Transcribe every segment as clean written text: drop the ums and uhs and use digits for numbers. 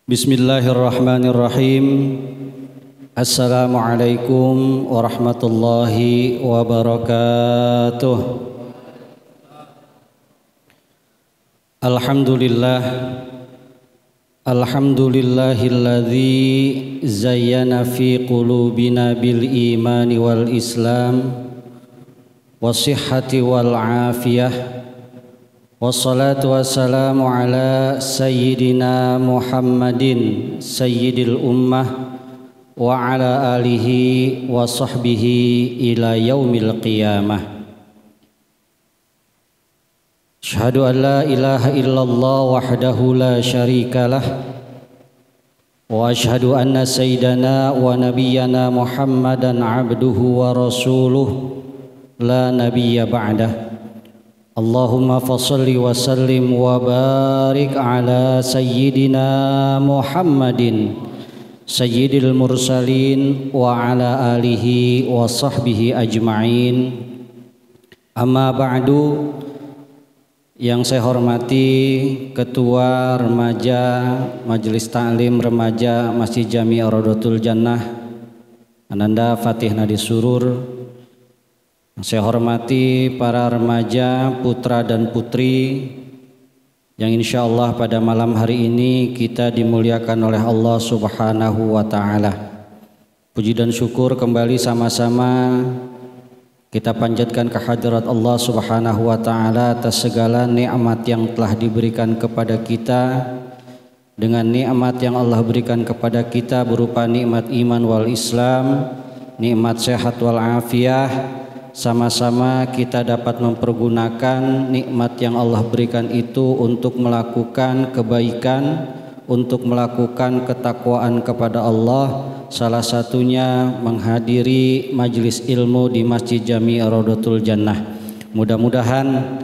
Bismillahirrahmanirrahim. Assalamualaikum warahmatullahi wabarakatuh. Alhamdulillahilladzi zayyana fi qulubina bil imani wal islam wasihhati wal afiyah. Wassalatu wassalamu ala sayyidina Muhammadin sayyidil ummah wa ala alihi wa sahbihi ila yaumil qiyamah. Asyhadu an la ilaha illallah wahdahu la syarikalah wa asyhadu anna sayyidana wa nabiyyana Muhammadan abduhu wa rasuluh la nabiyya ba'dah. Allahumma fassalli wa sallim wa barik ala sayyidina Muhammadin sayyidil mursalin wa ala alihi wa sahbihi ajma'in. Amma ba'du. Yang saya hormati Ketua Remaja Majelis Ta'lim Remaja Masjid Jami' Rodotul Jannah Ananda Fatih Nadi Surur. Saya hormati para remaja, putra dan putri yang insya Allah pada malam hari ini kita dimuliakan oleh Allah Subhanahu wa Ta'ala. Puji dan syukur kembali sama-sama kita panjatkan kehadirat Allah Subhanahu wa Ta'ala atas segala nikmat yang telah diberikan kepada kita. Dengan nikmat yang Allah berikan kepada kita berupa nikmat iman wal Islam, nikmat sehat wal afiyah, sama-sama kita dapat mempergunakan nikmat yang Allah berikan itu untuk melakukan kebaikan, untuk melakukan ketakwaan kepada Allah. Salah satunya menghadiri majelis ilmu di Masjid Jami' Rodotul Jannah. Mudah-mudahan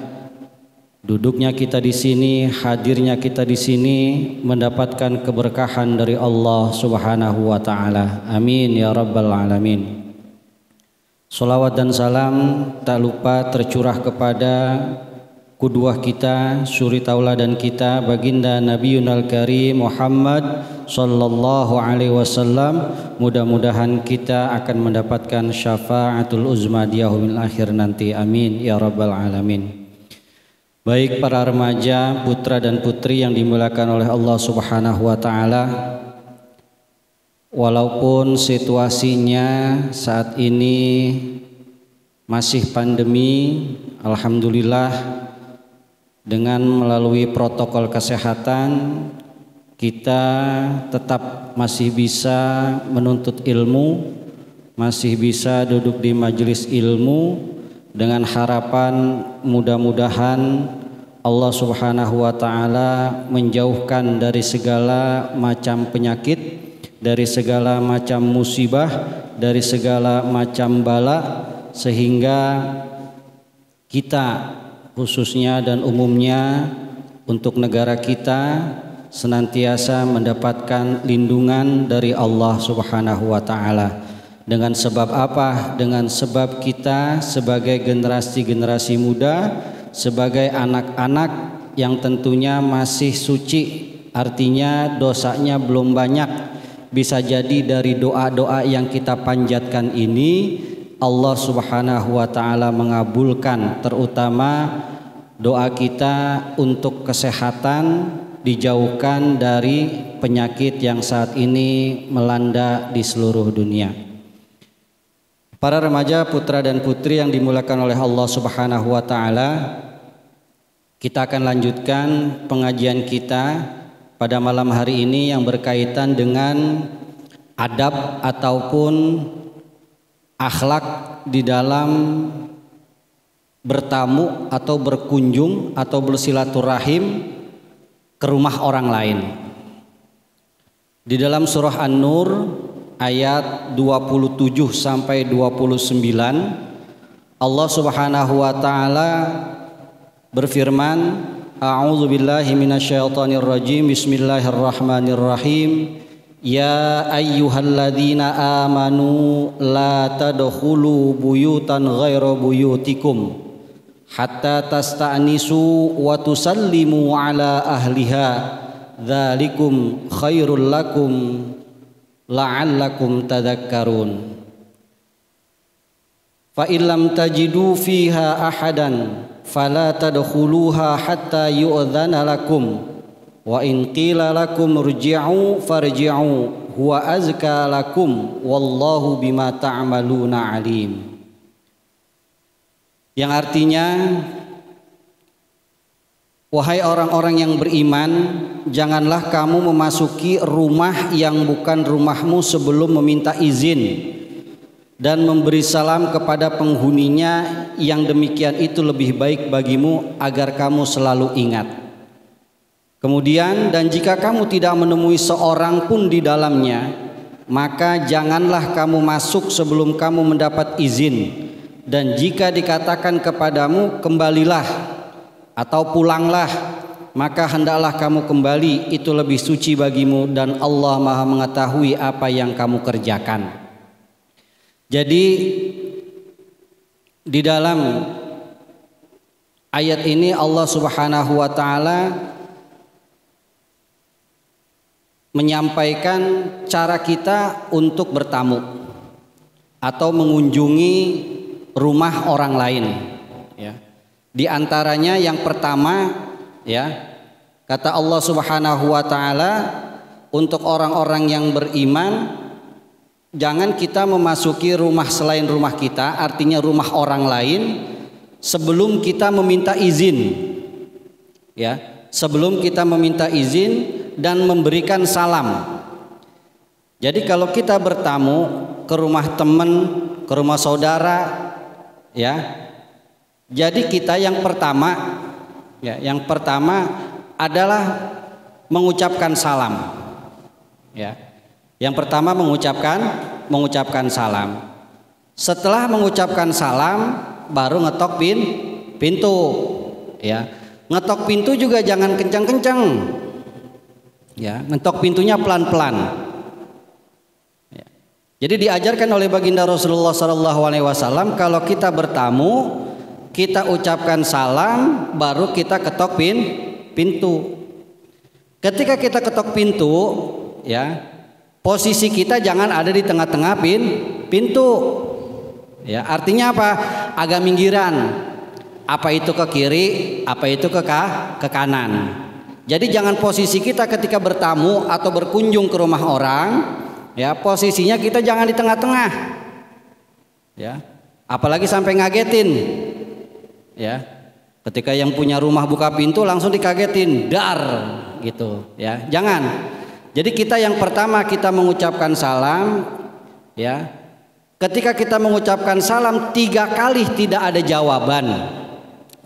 duduknya kita di sini, hadirnya kita di sini mendapatkan keberkahan dari Allah Subhanahu wa Ta'ala. Amin ya rabbal alamin. Salawat dan salam tak lupa tercurah kepada qudwah kita, suri tauladan kita, baginda Nabiyunal Karim Muhammad sallallahu alaihi wasallam. Mudah-mudahan kita akan mendapatkan syafaatul uzma di yaumil akhir nanti. Amin ya rabbal alamin. Baik para remaja, putra dan putri yang dimuliakan oleh Allah Subhanahu wa Ta'ala, walaupun situasinya saat ini masih pandemi, alhamdulillah dengan melalui protokol kesehatan kita tetap masih bisa menuntut ilmu, masih bisa duduk di majelis ilmu dengan harapan mudah-mudahan Allah Subhanahu wa Ta'ala menjauhkan dari segala macam penyakit, dari segala macam musibah, dari segala macam bala, sehingga kita khususnya dan umumnya untuk negara kita senantiasa mendapatkan lindungan dari Allah Subhanahu wa Ta'ala. Dengan sebab apa? Dengan sebab kita sebagai generasi-generasi muda, sebagai anak-anak yang tentunya masih suci, artinya dosanya belum banyak. Bisa jadi dari doa-doa yang kita panjatkan ini Allah Subhanahu wa Ta'ala mengabulkan, terutama doa kita untuk kesehatan, dijauhkan dari penyakit yang saat ini melanda di seluruh dunia. Para remaja, putra dan putri yang dimuliakan oleh Allah Subhanahu wa Ta'ala, kita akan lanjutkan pengajian kita pada malam hari ini yang berkaitan dengan adab ataupun akhlak di dalam bertamu atau berkunjung atau bersilaturahim ke rumah orang lain. Di dalam surah An-Nur ayat 27 sampai 29 Allah Subhanahu wa Ta'ala berfirman, A'udzu billahi minasyaitonir rajim. Bismillahirrahmanirrahim. Ya ayyuhalladzina amanu la tadkhulu buyutan ghaira buyutikum hatta tasta'nisu wa tusallimu ala ahliha dzalikum khairul lakum la'allakum tadhakkarun. Fa illam tajidu fiha ahadan fala tadkhuluha hatta yu'dzana lakum wa in qila lakum irji'u farji'u huwa azka lakum wallahu bima ta'maluna alim. Yang artinya, wahai orang-orang yang beriman, janganlah kamu memasuki rumah yang bukan rumahmu sebelum meminta izin dan memberi salam kepada penghuninya, yang demikian itu lebih baik bagimu agar kamu selalu ingat. Kemudian, dan jika kamu tidak menemui seorang pun di dalamnya, maka janganlah kamu masuk sebelum kamu mendapat izin. Dan jika dikatakan kepadamu kembalilah atau pulanglah, maka hendaklah kamu kembali, itu lebih suci bagimu dan Allah Maha mengetahui apa yang kamu kerjakan. Jadi di dalam ayat ini Allah Subhanahu wa taala menyampaikan cara kita untuk bertamu atau mengunjungi rumah orang lain, ya. Di antaranya yang pertama, ya, kata Allah Subhanahu wa taala untuk orang-orang yang beriman, jangan kita memasuki rumah selain rumah kita, artinya rumah orang lain, sebelum kita meminta izin, ya, sebelum kita meminta izin dan memberikan salam. Jadi kalau kita bertamu ke rumah teman, ke rumah saudara, ya, jadi kita yang pertama, ya, yang pertama adalah mengucapkan salam, ya. Yang pertama mengucapkan salam. Setelah mengucapkan salam, baru ngetok pintu, ya. Ngetok pintu juga jangan kencang-kencang, ya. Ngetok pintunya pelan-pelan. Ya. Jadi diajarkan oleh baginda Rasulullah SAW, kalau kita bertamu, kita ucapkan salam, baru kita ketok pintu. Ketika kita ketok pintu, ya, posisi kita jangan ada di tengah-tengah pintu. Ya, artinya apa? Agak minggiran. Apa itu ke kiri, apa itu ke kanan. Jadi jangan posisi kita ketika bertamu atau berkunjung ke rumah orang, ya, posisinya kita jangan di tengah-tengah. Ya. Apalagi sampai ngagetin. Ya. Ketika yang punya rumah buka pintu langsung dikagetin, dar gitu, ya. Jangan. Jadi kita yang pertama kita mengucapkan salam, ya. Ketika kita mengucapkan salam 3 kali tidak ada jawaban,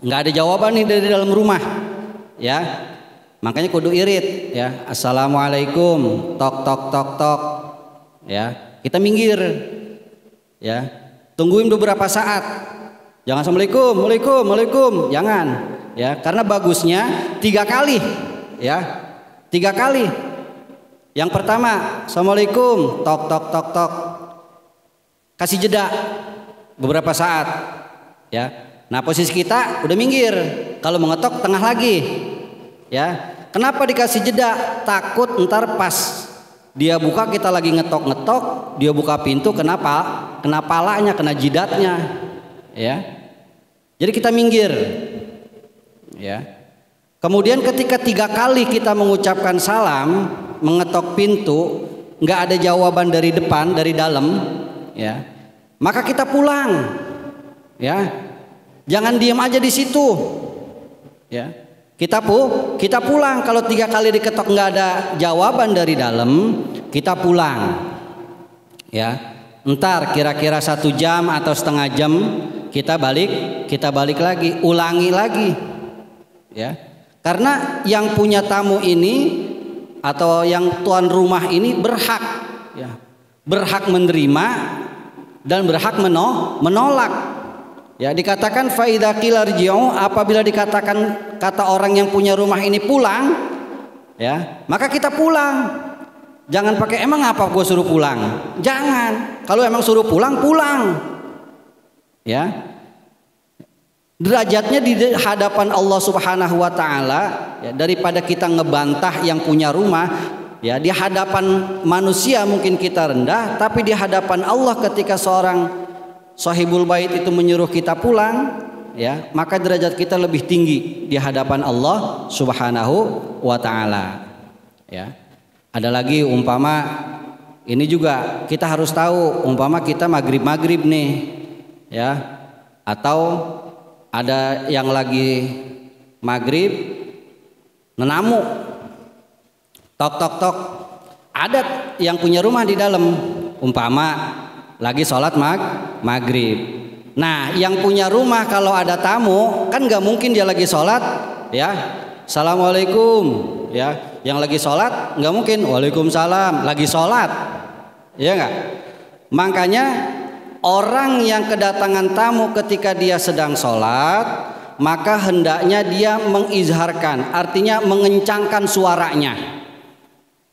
nggak ada jawaban nih dari dalam rumah, ya. Makanya kudu irit, ya. Assalamualaikum, tok tok tok tok, ya. Kita minggir, ya. Tungguin beberapa saat, jangan assalamualaikum, waalaikum, waalaikum, jangan, ya. Karena bagusnya 3 kali, ya, 3 kali. Yang pertama, assalamualaikum, tok tok tok tok, kasih jeda beberapa saat, ya. Nah, posisi kita udah minggir, kalau mengetok tengah lagi, ya. Kenapa dikasih jeda? Takut ntar pas dia buka kita lagi ngetok-ngetok, dia buka pintu, kenapa? Kena palanya, kena jidatnya, ya. Jadi kita minggir, ya. Kemudian ketika 3 kali kita mengucapkan salam, mengetok pintu, nggak ada jawaban dari depan, dari dalam, ya, maka kita pulang, ya. Jangan diam aja di situ, ya. Kita pulang. Kalau 3 kali diketok nggak ada jawaban dari dalam, kita pulang, ya. Entar kira-kira 1 jam atau setengah jam kita balik lagi, ulangi lagi, ya. Karena yang punya tamu ini atau yang tuan rumah ini berhak, ya, berhak menerima dan berhak menolak. Ya, dikatakan fa idza qila irji'u, apabila dikatakan kata orang yang punya rumah ini pulang, ya, maka kita pulang. Jangan pakai emang apa gue suruh pulang. Jangan. Kalau emang suruh pulang, pulang. Ya. Derajatnya di hadapan Allah Subhanahu wa taala, ya, daripada kita ngebantah yang punya rumah, ya, di hadapan manusia mungkin kita rendah, tapi di hadapan Allah ketika seorang sahibul bait itu menyuruh kita pulang, ya, maka derajat kita lebih tinggi di hadapan Allah Subhanahu wa taala. Ya. Ada lagi umpama ini juga kita harus tahu, umpama kita maghrib nih, ya, atau ada yang lagi maghrib nenamu, tok, ada yang punya rumah di dalam, umpama lagi sholat maghrib. Nah, yang punya rumah kalau ada tamu kan nggak mungkin dia lagi sholat, ya, assalamualaikum, ya, yang lagi sholat nggak mungkin waalaikumsalam, lagi sholat, ya nggak? Makanya orang yang kedatangan tamu ketika dia sedang sholat, maka hendaknya dia mengizharkan, artinya mengencangkan suaranya.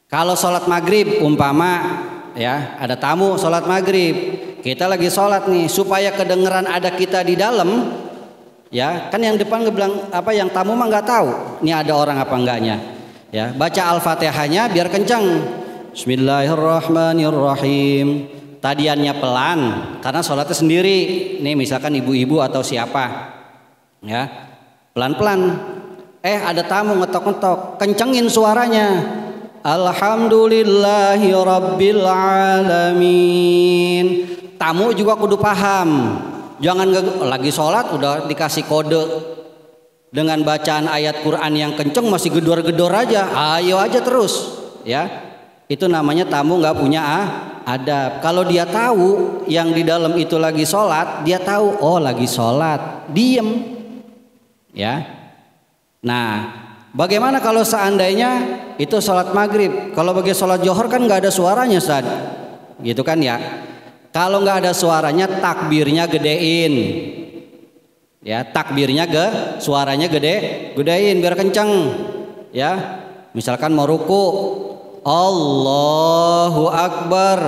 Kalau sholat maghrib umpama, ya, ada tamu sholat maghrib, kita lagi sholat nih, supaya kedengeran ada kita di dalam, ya, kan yang depan ngebilang apa, yang tamu mah nggak tahu ini ada orang apa enggaknya, ya, baca al-fatihahnya biar kencang, Bismillahirrahmanirrahim. Tadiannya pelan karena sholatnya sendiri, nih misalkan ibu-ibu atau siapa, ya, pelan-pelan. Ada tamu ngetok-ngetok, kencengin suaranya, Alhamdulillahi Rabbil Alamin. Tamu juga kudu paham, jangan lagi sholat udah dikasih kode dengan bacaan ayat Quran yang kenceng masih gedor-gedor aja, ayo aja terus, ya, itu namanya tamu nggak punya adab. Kalau dia tahu yang di dalam itu lagi sholat, dia tahu, oh lagi sholat, diem, ya. Nah, bagaimana kalau seandainya itu sholat maghrib? Kalau bagi sholat johor kan nggak ada suaranya, Ustaz, gitu kan, ya. Kalau nggak ada suaranya, takbirnya gedein, ya, takbirnya suaranya gedein biar kenceng, ya. Misalkan mau ruku, Allahu Akbar.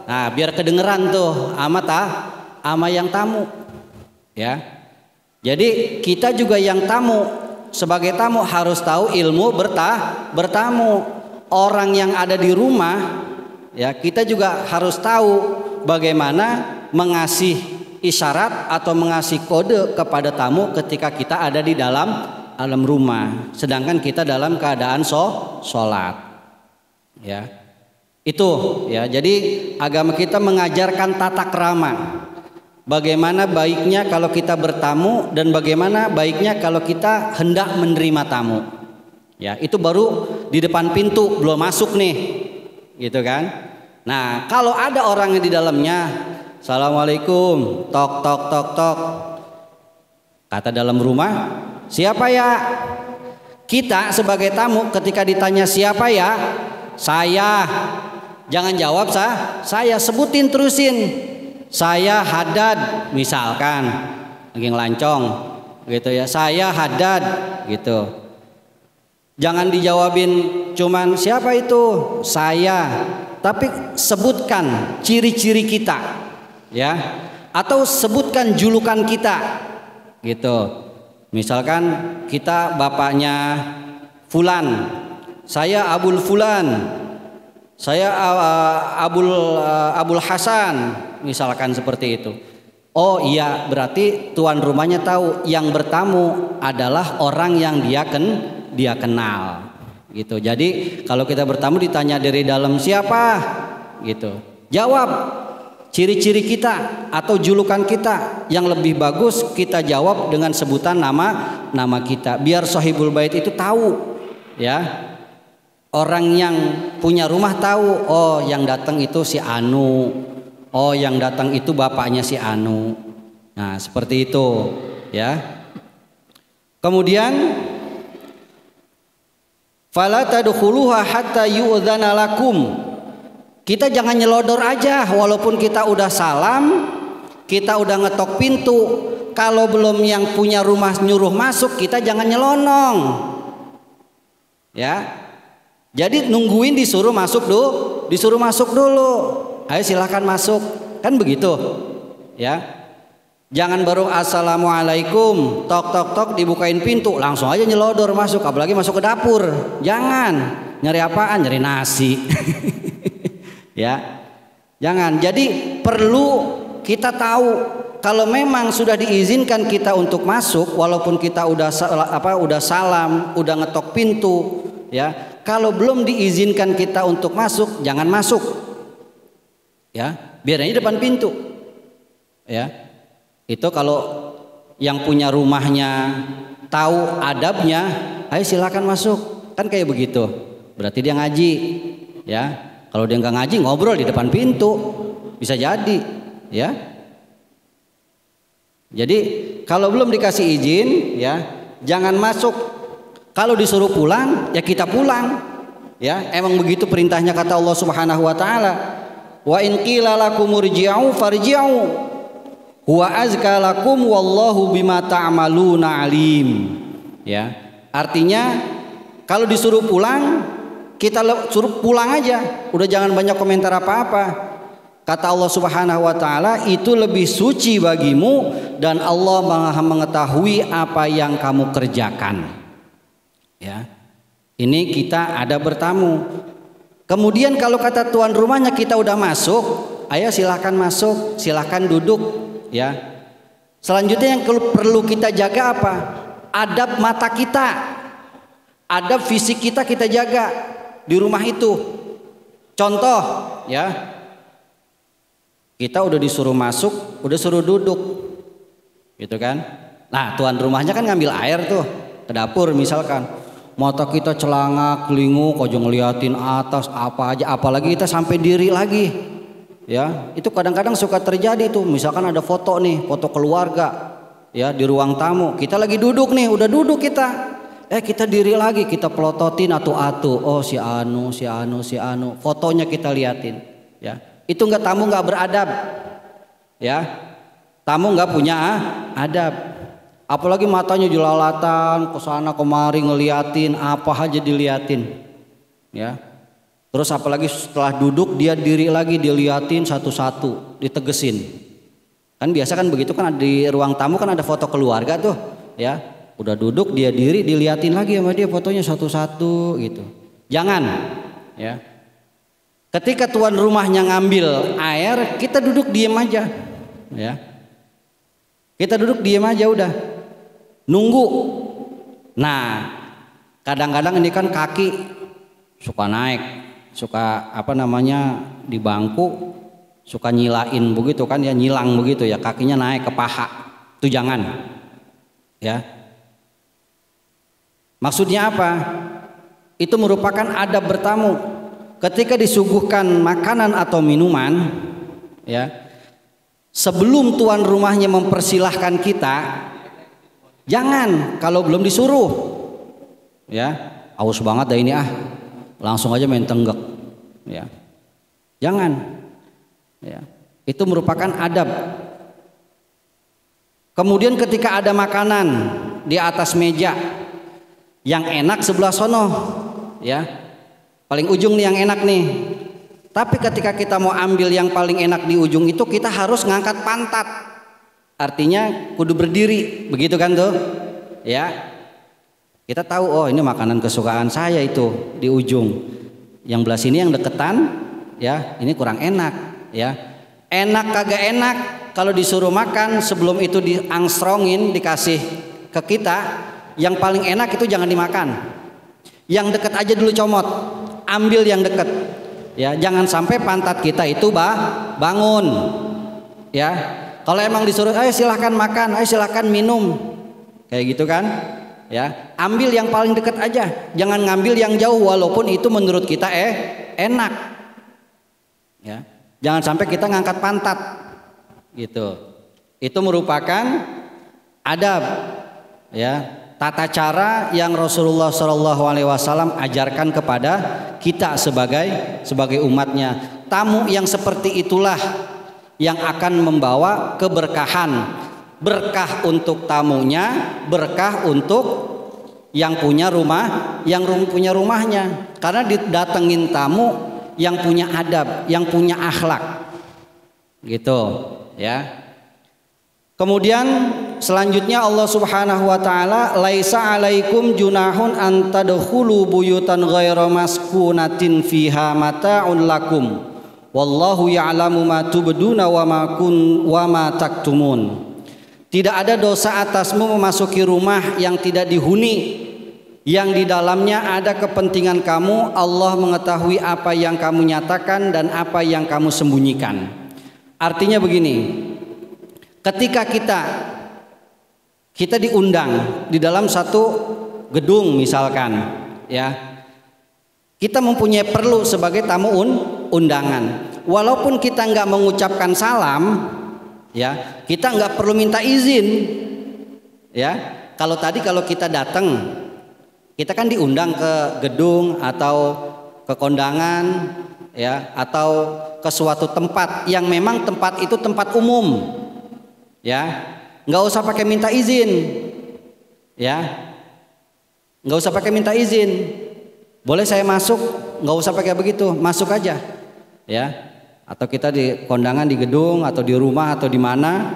Nah, biar kedengeran tuh ama yang tamu, ya. Jadi kita juga yang tamu, sebagai tamu harus tahu ilmu bertamu. Orang yang ada di rumah, ya, kita juga harus tahu bagaimana mengasih isyarat atau mengasih kode kepada tamu ketika kita ada di dalam rumah, sedangkan kita dalam keadaan sholat. Ya, itu, ya. Jadi agama kita mengajarkan tata krama, bagaimana baiknya kalau kita bertamu dan bagaimana baiknya kalau kita hendak menerima tamu. Ya, itu baru di depan pintu, belum masuk nih, gitu kan. Nah, kalau ada orang yang di dalamnya, Assalamualaikum, tok, kata dalam rumah, siapa ya? Kita sebagai tamu ketika ditanya siapa ya, saya, jangan jawab saya, sebutin terusin, saya Haddad misalkan, lagi ngelancong gitu, ya, saya Haddad gitu. Jangan dijawabin cuman siapa itu, saya, tapi sebutkan ciri-ciri kita, ya, atau sebutkan julukan kita gitu. Misalkan kita bapaknya Fulan, saya Abul Fulan, saya Abul Hasan, misalkan seperti itu. Oh iya, berarti tuan rumahnya tahu yang bertamu adalah orang yang dia kenal, gitu. Jadi kalau kita bertamu ditanya dari dalam siapa, gitu, jawab ciri-ciri kita atau julukan kita. Yang lebih bagus kita jawab dengan sebutan nama kita, biar sahibul bait itu tahu, ya. Orang yang punya rumah tahu, oh yang datang itu si Anu, oh yang datang itu bapaknya si Anu. Nah, seperti itu, ya. Kemudian fala tadkhuluha hatta yu'dzana lakum. Kita jangan nyelodor aja, walaupun kita udah salam, kita udah ngetok pintu, kalau belum yang punya rumah nyuruh masuk, kita jangan nyelonong, ya. Jadi nungguin disuruh masuk dulu. Ayo silahkan masuk, kan begitu, ya. Jangan baru assalamualaikum, tok tok tok dibukain pintu, langsung aja nyelodor masuk, apalagi masuk ke dapur. Jangan. Nyari apaan? Nyari nasi. Ya. Jangan. Jadi perlu kita tahu kalau memang sudah diizinkan kita untuk masuk, walaupun kita udah salam, udah ngetok pintu, ya. Kalau belum diizinkan kita untuk masuk, jangan masuk. Ya, biar aja depan pintu. Ya. Itu kalau yang punya rumahnya tahu adabnya, ayo silakan masuk. Kan kayak begitu. Berarti dia ngaji, ya. Kalau dia nggak ngaji, ngobrol di depan pintu. Bisa jadi, ya. Jadi kalau belum dikasih izin, ya jangan masuk. Kalau disuruh pulang, ya kita pulang. Ya, emang begitu perintahnya kata Allah Subhanahu wa taala. Wa in qila lakum irji'u farji'u. Huwa azka lakum wallahu bima ta'maluna alim. Ya. Artinya kalau disuruh pulang, kita suruh pulang aja. Udah jangan banyak komentar apa-apa. Kata Allah Subhanahu wa taala, itu lebih suci bagimu dan Allah Maha mengetahui apa yang kamu kerjakan. Ya. Ini kita ada bertamu. Kemudian kalau kata tuan rumahnya kita udah masuk, ayo silahkan masuk, silahkan duduk, ya. Selanjutnya yang perlu kita jaga apa? Adab mata kita. Adab fisik kita jaga di rumah itu. Contoh, ya. Kita udah disuruh masuk, udah suruh duduk, gitu kan? Nah, tuan rumahnya kan ngambil air tuh ke dapur misalkan. Mata kita celanga, kelinguk, ojo ngeliatin atas apa aja, apalagi kita sampai diri lagi, ya. Itu kadang-kadang suka terjadi tuh. Misalkan ada foto nih, foto keluarga, ya di ruang tamu. Kita lagi duduk nih, udah duduk kita. Kita diri lagi, kita pelototin atu-atu. Oh si anu, si anu, si anu. Fotonya kita liatin, ya. Itu tamu nggak beradab, ya. Tamu nggak punya adab. Apalagi matanya jelalatan, kesana kemari ngeliatin, apa aja diliatin, ya. Terus apalagi setelah duduk dia diri lagi diliatin satu-satu, ditegesin. Kan biasa kan begitu kan, di ruang tamu kan ada foto keluarga tuh, ya. Udah duduk dia diri diliatin lagi sama dia fotonya satu-satu gitu. Jangan, ya. Ketika tuan rumahnya ngambil air, kita duduk diem aja, ya. Kita duduk diem aja udah, nunggu. Nah, kadang-kadang ini kan kaki suka naik, suka di bangku, suka nyilain begitu kan ya, nyilang begitu ya, kakinya naik ke paha. Itu jangan, ya. Maksudnya apa? Itu merupakan adab bertamu. Ketika disuguhkan makanan atau minuman, ya, sebelum tuan rumahnya mempersilahkan kita, jangan kalau belum disuruh, ya, aus banget dah ini langsung aja main tenggek, ya, jangan, ya, itu merupakan adab. Kemudian ketika ada makanan di atas meja, yang enak sebelah sono, ya. Paling ujung nih yang enak nih. Tapi ketika kita mau ambil yang paling enak di ujung itu, kita harus ngangkat pantat. Artinya kudu berdiri, begitu kan tuh? Ya. Kita tahu, oh ini makanan kesukaan saya itu di ujung. Yang belah sini yang deketan, ya, ini kurang enak, ya. Enak kagak enak kalau disuruh makan sebelum itu diangstrongin dikasih ke kita, yang paling enak itu jangan dimakan. Yang deket aja dulu comot. Ambil yang dekat, ya, jangan sampai pantat kita itu bangun, ya. Kalau emang disuruh, ayo silahkan makan, ayo silahkan minum, kayak gitu kan, ya. Ambil yang paling dekat aja, jangan ngambil yang jauh walaupun itu menurut kita enak, ya. Jangan sampai kita ngangkat pantat, gitu. Itu merupakan adab, ya. Tata cara yang Rasulullah SAW ajarkan kepada kita sebagai umatnya. Tamu yang seperti itulah yang akan membawa keberkahan. Berkah untuk tamunya, berkah untuk yang punya rumah, yang punya rumahnya. Karena didatengin tamu yang punya adab, yang punya akhlak, gitu, ya. Kemudian selanjutnya Allah Subhanahu wa taala, laisa alaikum junahun an tadkhulu buyutan ghaira maskunatin fiha mata'un lakum wallahu ya'lamu ma tubduna wa ma taktumun. Tidak ada dosa atasmu memasuki rumah yang tidak dihuni, yang di dalamnya ada kepentingan kamu. Allah mengetahui apa yang kamu nyatakan dan apa yang kamu sembunyikan. Artinya begini, ketika kita diundang di dalam satu gedung misalkan, ya, kita mempunyai perlu sebagai tamu undangan. Walaupun kita nggak mengucapkan salam, ya, kita nggak perlu minta izin, ya. Kalau kita datang, kita kan diundang ke gedung atau ke kondangan, ya, atau ke suatu tempat yang memang tempat itu tempat umum. Ya, nggak usah pakai minta izin, ya, nggak usah pakai minta izin. Boleh saya masuk? Nggak usah pakai begitu, masuk aja, ya. Atau kita di kondangan di gedung atau di rumah atau di mana,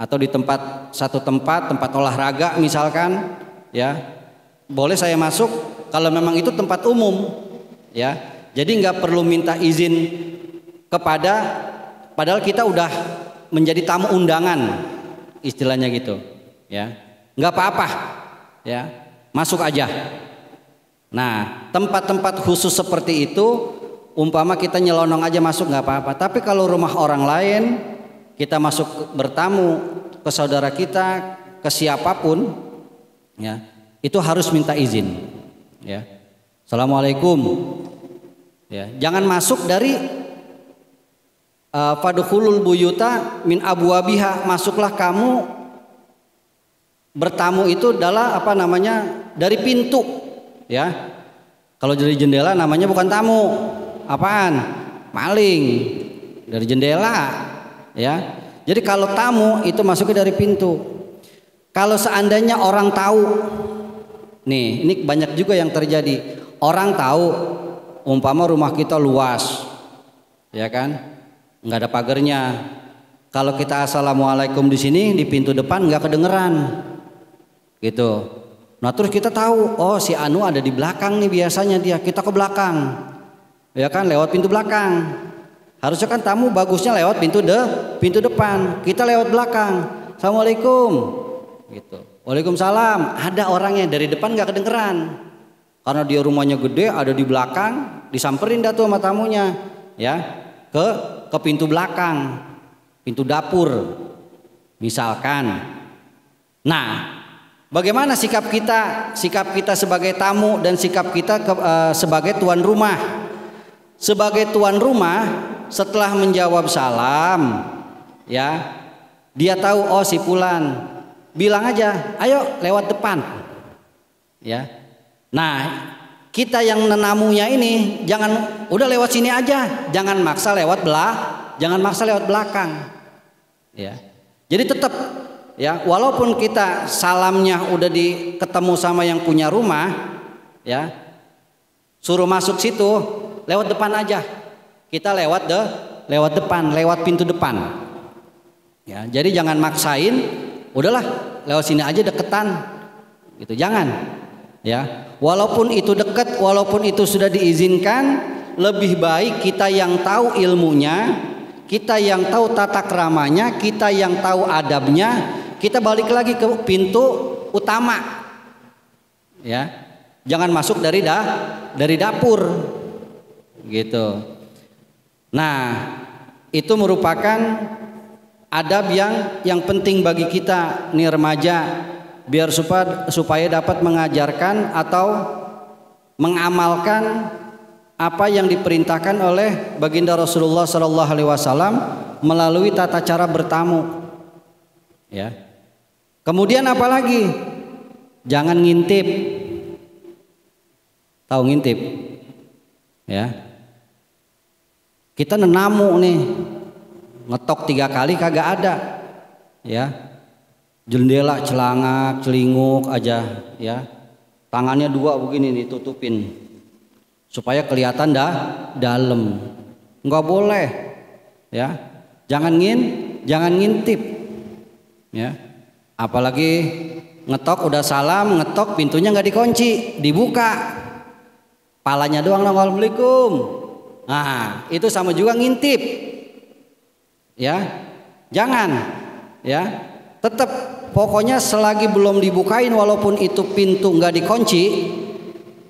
atau di satu tempat olahraga misalkan, ya, boleh saya masuk kalau memang itu tempat umum, ya. Jadi nggak perlu minta izin padahal kita udah menjadi tamu undangan, istilahnya gitu, ya, nggak apa-apa, ya, masuk aja. Nah, tempat-tempat khusus seperti itu, umpama kita nyelonong aja masuk nggak apa-apa. Tapi kalau rumah orang lain, kita masuk bertamu ke saudara kita, ke siapapun, ya, itu harus minta izin, ya. Assalamualaikum, ya, jangan masuk dari fadkhulul buyuta min abwabiha, masuklah kamu bertamu itu adalah dari pintu, ya. Kalau dari jendela namanya bukan tamu, apaan? Maling, dari jendela, ya. Jadi kalau tamu itu masuknya dari pintu. Kalau seandainya orang tahu, nih, ini banyak juga yang terjadi. Orang tahu, umpama rumah kita luas, ya kan? Nggak ada pagernya. Kalau kita assalamualaikum di sini di pintu depan nggak kedengeran, gitu. Nah terus kita tahu, oh si Anu ada di belakang nih biasanya dia, kita ke belakang, ya kan, lewat pintu belakang. Harusnya kan tamu bagusnya lewat pintu depan, kita lewat belakang. Assalamualaikum, gitu. Waalaikumsalam. Ada orangnya dari depan nggak kedengeran, karena dia rumahnya gede, ada di belakang, disamperin dah tuh sama tamunya, ya, ke pintu belakang, pintu dapur misalkan. Nah, bagaimana sikap kita sebagai tamu dan sikap kita sebagai tuan rumah? Sebagai tuan rumah, setelah menjawab salam, ya, dia tahu, oh si Fulan, bilang aja, ayo lewat depan, ya. Nah, kita yang menamunya ini jangan udah lewat sini aja, jangan maksa lewat belakang, ya. Jadi tetap, ya, walaupun kita salamnya udah ketemu sama yang punya rumah, ya, suruh masuk situ, lewat depan aja. Kita lewat depan, lewat pintu depan, ya. Jadi jangan maksain, udahlah lewat sini aja deketan, gitu, jangan, ya. Walaupun itu dekat, walaupun itu sudah diizinkan, lebih baik kita yang tahu ilmunya, kita yang tahu tata keramanya, kita yang tahu adabnya, kita balik lagi ke pintu utama, ya. Jangan masuk dari dapur, gitu. Nah, itu merupakan adab yang penting bagi kita nih remaja, biar supaya dapat mengajarkan atau mengamalkan apa yang diperintahkan oleh baginda Rasulullah Sallallahu Alaihi Wasallam melalui tata cara bertamu, ya. Kemudian apa lagi? Jangan ngintip. Tahu ngintip, ya. Kita nenamu nih, ngetok 3 kali kagak ada, ya. Jendela celangak celinguk aja, ya, tangannya 2 begini ditutupin supaya kelihatan dalam, nggak boleh, ya. Jangan ngintip, Ya. Apalagi ngetok udah salam, ngetok pintunya nggak dikunci, dibuka. Palanya doang nongol, Assalamualaikum. Nah, itu sama juga ngintip. Ya. Jangan ya. Tetap pokoknya selagi belum dibukain walaupun itu pintu nggak dikunci,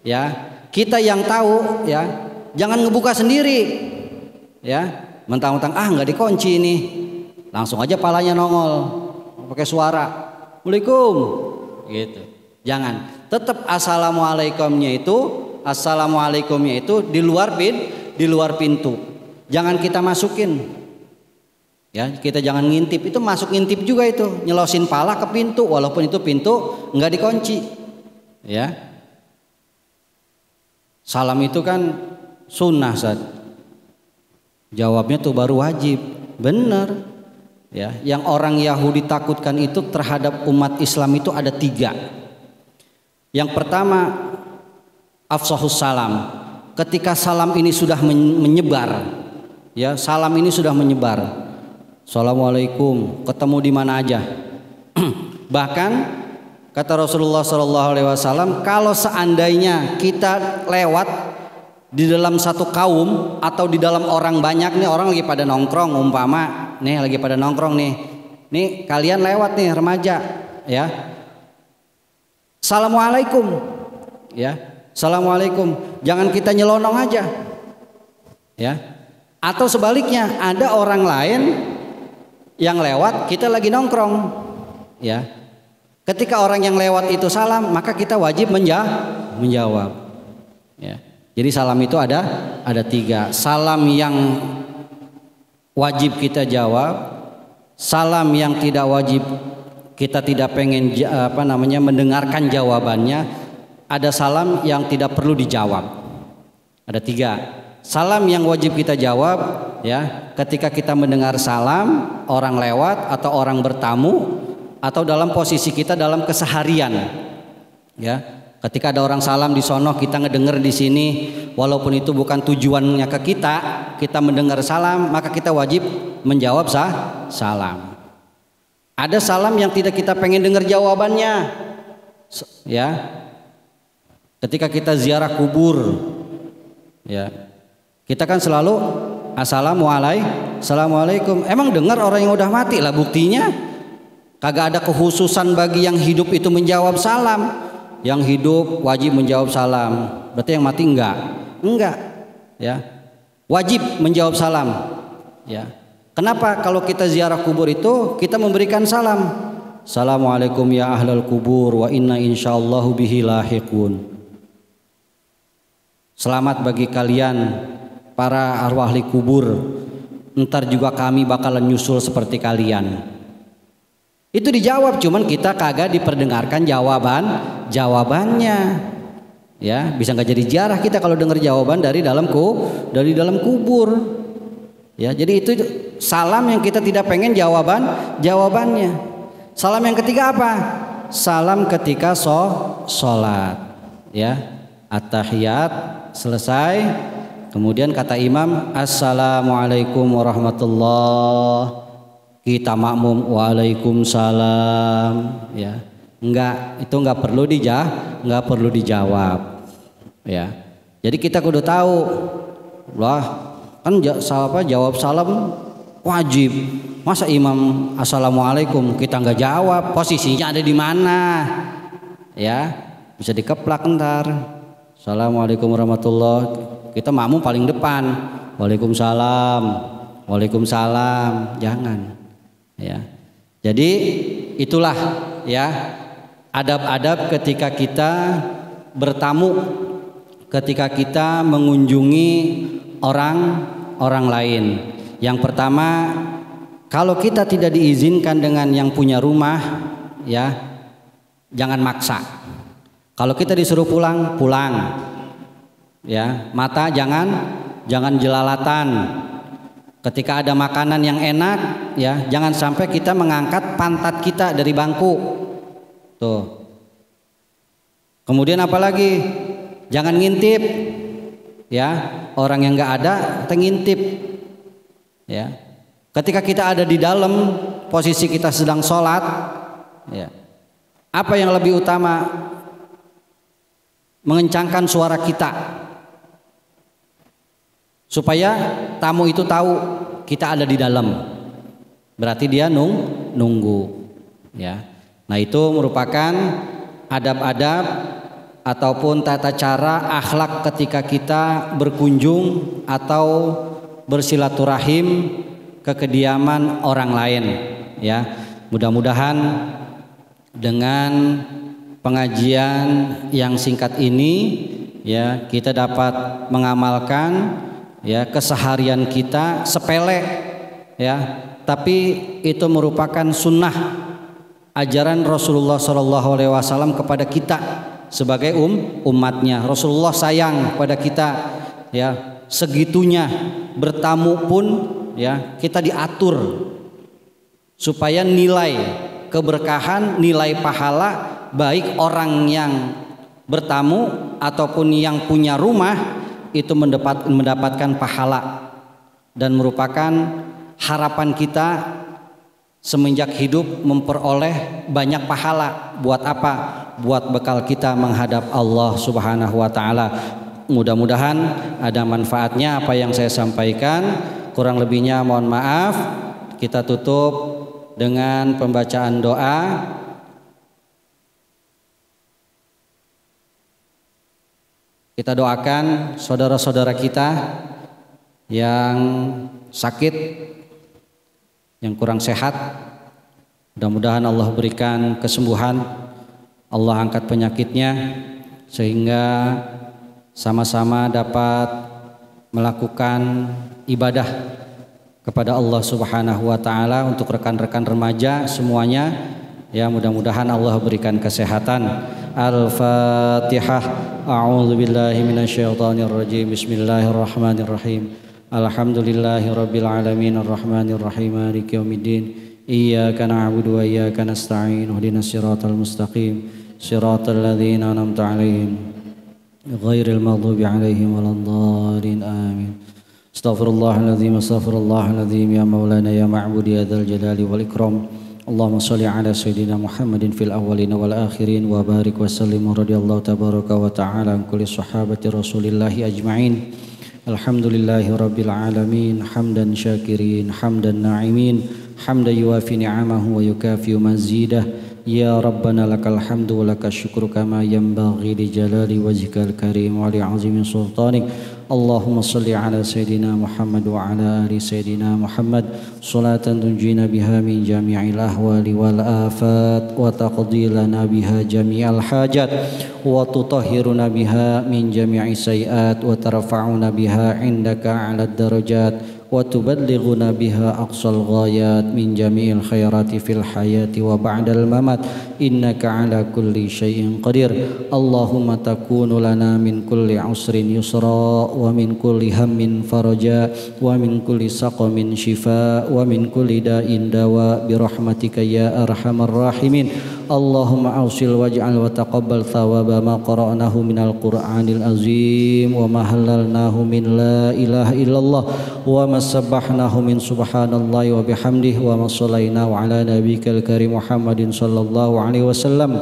ya. Kita yang tahu ya, jangan ngebuka sendiri. Ya. Mentang-mentang nggak dikunci ini. Langsung aja palanya nongol pakai suara Assalamualaikum gitu. Jangan. Tetap assalamualaikumnya itu di luar pintu. Jangan kita masukin. Ya, kita jangan ngintip. Itu masuk ngintip juga itu, nyelosin pala ke pintu walaupun itu pintu nggak dikunci. Ya. Salam itu kan sunnah, Ustaz. Jawabnya tuh baru wajib. Bener. Ya, yang orang Yahudi takutkan itu terhadap umat Islam itu ada 3. Yang pertama, afshahus salam. Ketika salam ini sudah menyebar, ya, salam ini sudah menyebar. Assalamualaikum, ketemu di mana aja. Bahkan kata Rasulullah SAW, kalau seandainya kita lewat di dalam satu kaum atau di dalam orang banyak nih, orang lagi pada nongkrong, umpama nih lagi pada nongkrong nih kalian lewat nih remaja, ya, assalamualaikum, ya, assalamualaikum, jangan kita nyelonong aja, ya, atau sebaliknya ada orang lain yang lewat kita lagi nongkrong, ya, ketika orang yang lewat itu salam maka kita wajib menjawab, ya. Jadi salam itu ada 3. Salam yang wajib kita jawab, salam yang tidak wajib kita tidak pengen mendengarkan jawabannya, ada salam yang tidak perlu dijawab. Ada 3. Salam yang wajib kita jawab, ya, ketika kita mendengar salam orang lewat atau orang bertamu atau dalam posisi kita dalam keseharian, ya. Ketika ada orang salam di sono, kita ngedenger di sini, walaupun itu bukan tujuannya ke kita mendengar salam, maka kita wajib menjawab salam. Ada salam yang tidak kita pengen dengar jawabannya, ya. Ketika kita ziarah kubur, ya, kita kan selalu assalamualaikum. Emang dengar orang yang udah mati lah, buktinya kagak ada kekhususan bagi yang hidup itu menjawab salam. Yang hidup wajib menjawab salam, berarti yang mati enggak, ya, wajib menjawab salam, ya. Kenapa kalau kita ziarah kubur itu kita memberikan salam, assalamualaikum ya ahlal kubur wa inna insyaallahu bihi lahiqun. Selamat bagi kalian para arwah ahli kubur, ntar juga kami bakalan nyusul seperti kalian. Itu dijawab, cuman kita kagak diperdengarkan jawabannya, ya. Bisa nggak jadi ziarah kita kalau dengar jawaban dari dalam kubur, ya. Jadi itu salam yang kita tidak pengen jawabannya. Salam yang ketiga apa? Salam ketika sholat, ya, at-tahiyat selesai, kemudian kata imam assalamualaikum warahmatullahi, kita makmum waalaikumsalam, ya. Itu enggak perlu dijawab, ya. Jadi kita kudu tahu, lah kan jawab salam wajib. Masa imam assalamualaikum kita enggak jawab, posisinya ada di mana, ya, bisa dikeplak ntar. Assalamualaikum warahmatullahi, kita makmum paling depan, waalaikumsalam, jangan. Ya, jadi itulah, ya, adab-adab ketika kita bertamu, ketika kita mengunjungi orang lain. Yang pertama, kalau kita tidak diizinkan dengan yang punya rumah, ya, jangan maksa. Kalau kita disuruh pulang, ya, mata jangan jelalatan. Ketika ada makanan yang enak, ya, jangan sampai kita mengangkat pantat kita dari bangku. Tuh. Kemudian apalagi? Jangan ngintip. Ya, orang yang nggak ada kita ngintip. Ya. Ketika kita ada di dalam posisi kita sedang sholat, ya, apa yang lebih utama? Mengencangkan suara kita supaya tamu itu tahu kita ada di dalam. Berarti dia nunggu, ya. Nah, itu merupakan adab-adab ataupun tata cara akhlak ketika kita berkunjung atau bersilaturahim ke kediaman orang lain, ya. Mudah-mudahan dengan pengajian yang singkat ini, ya, kita dapat mengamalkan, ya, keseharian kita sepele, ya, tapi itu merupakan sunnah ajaran Rasulullah SAW kepada kita sebagai umatnya. Rasulullah sayang pada kita, ya, segitunya bertamu pun, ya, kita diatur supaya nilai keberkahan, nilai pahala baik orang yang bertamu ataupun yang punya rumah itu mendapatkan pahala, dan merupakan harapan kita semenjak hidup memperoleh banyak pahala. Buat apa? Buat bekal kita menghadap Allah Subhanahu wa taala. Mudah-mudahan ada manfaatnya apa yang saya sampaikan. Kurang lebihnya mohon maaf. Kita tutup dengan pembacaan doa. Kita doakan saudara-saudara kita yang sakit, yang kurang sehat. Mudah-mudahan Allah berikan kesembuhan, Allah angkat penyakitnya, sehingga sama-sama dapat melakukan ibadah kepada Allah Subhanahu wa taala. Untuk rekan-rekan remaja semuanya, ya, mudah-mudahan Allah berikan kesehatan. Al-Fatihah. A'udzubillahi minasyaitonirrajim. Bismillahirrahmanirrahim. Alhamdulillahirabbil alamin arrahmanir rahim maliki yaumiddin. Iyyaka na'budu wa iyyaka nasta'in. Ihdinas siratal mustaqim. Siratal ladzina an'amta 'alaihim ghairil maghdubi 'alaihim waladdallin. Amin. Astaghfirullahaladzim, astaghfirullahaladzim, ya maulana ya ma'budi ya dzal jalali wal ikram. Allahumma shalli ala sayyidina Muhammadin fil awwalin wal akhirin wa barik wa sallim radhiyallahu tabaraka wa ta'ala an kulli sahabati Rasulillahi ajma'in. Alhamdulillahi rabbil alamin, hamdan syakirin, hamdan na'imin, hamdan yuwafi ni'amahu wa yukafi'u mazidah. Ya Rabbana lakal hamdu wa lakal syukru kama yanbaghi li jalali wajhikal karim wa li 'azimi sultanik. Allahumma salli ala Sayyidina Muhammad wa ala ali Sayyidina Muhammad salatan tunjina biha min jami'il ahwali wal afat wa taqdi lana biha jami'al hajat wa tutahhiruna biha min jami'i sayiat wa tarfa'una biha indaka 'ala darajat wa tuballighuna biha aqsal ghayat min jami'il khairati fil hayati wa ba'dal mamat innaka 'ala kulli syai'in qadir. Allahumma takunu lana min kulli usrin yusra wa min kulli hammin faraja wa min kulli saqamin shifa wa min kulli da'in dawa bi rahmatika ya arhamar rahimin. Allahumma awsil waj'al wa taqabbal thawaba ma qara'nahu minal qur'anil azim wa ma halalnahu min la ilaha illallah wa ma sabbahnahu min subhanallahi wa bihamdihi wa ma sallainahu ala nabiyyikal karim Muhammadin sallallahu alaihi wasallam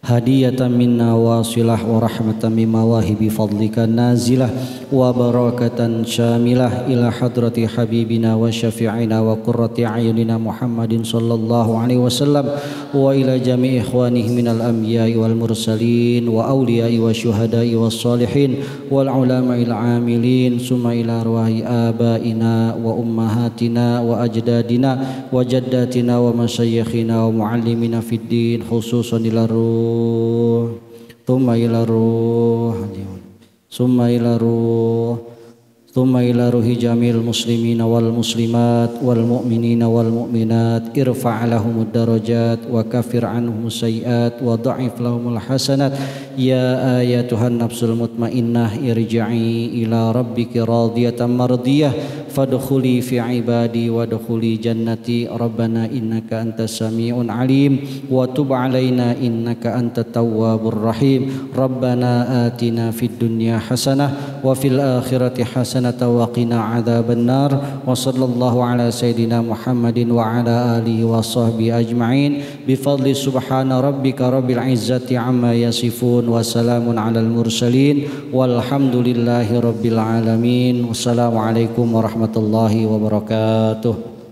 hadiyatan minna wasilah wa rahmatan min mawahibi fadlika nazilah wa barakatan syamilah ila hadrati habibina wa syafi'ina wa qurrati a'yunina Muhammadin sallallahu alaihi wasallam wa ila jami'i ikhwanihi minal anbiya'i wal mursalin wa awliya'i wa syuhada'i was salihin wal ulama'il amilin summa ila arwahi abaina wa ummahatina wa ajdadina wa jaddatina wa masyayikhina wa muallimina fid din khususan ila ruh thumma ila ruh thumma ila ruh thumma ila ruhi jamil muslimina wal muslimat wal mu'minina wal mu'minat irfa' lahumud darajat wa kafir anhum sayiat wa dha'if lahumul hasanat. Ya ayatuhan nafsul mutmainnah irji'i ila rabbiki radiyatan mardiyah fadkhuli fi ibadi wadkhuli jannati. Rabbana innaka antas sami'un alim wa tub alaina innaka antat tawwabur rahim. Rabbana atina fid dunya hasanah wa fil akhirati hasanah الحسنة وقنا عذاب النار وصلى الله على سيدنا محمد وعلى آله وصحبه أجمعين بفضل سبحان ربك رب العزة عما يصفون وسلام على المرسلين والحمد لله رب العالمين والسلام عليكم ورحمة الله wabarakatuh.